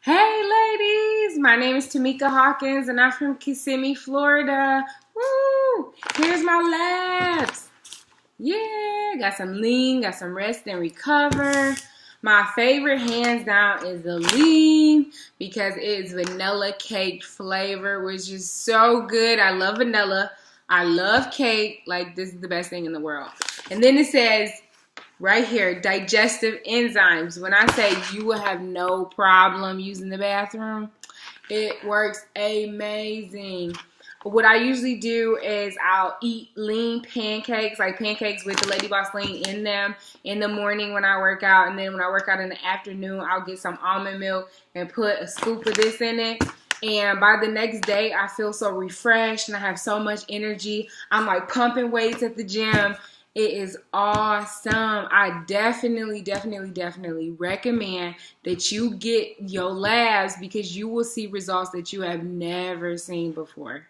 Hey ladies, my name is Tamika Hawkins and I'm from Kissimmee, Florida. Woo! Here's my labs. Yeah, got some lean, got some rest and recover. My favorite hands down is the lean because it's vanilla cake flavor, which is so good. I love vanilla. I love cake. Like, this is the best thing in the world. And then it says right here, digestive enzymes. When I say you will have no problem using the bathroom, it works amazing. What I usually do is I'll eat lean pancakes, like pancakes with the LadyBoss lean in them in the morning when I work out. And then when I work out in the afternoon, I'll get some almond milk and put a scoop of this in it. And by the next day, I feel so refreshed and I have so much energy. I'm like pumping weights at the gym. It is awesome. I definitely recommend that you get your labs because you will see results that you have never seen before.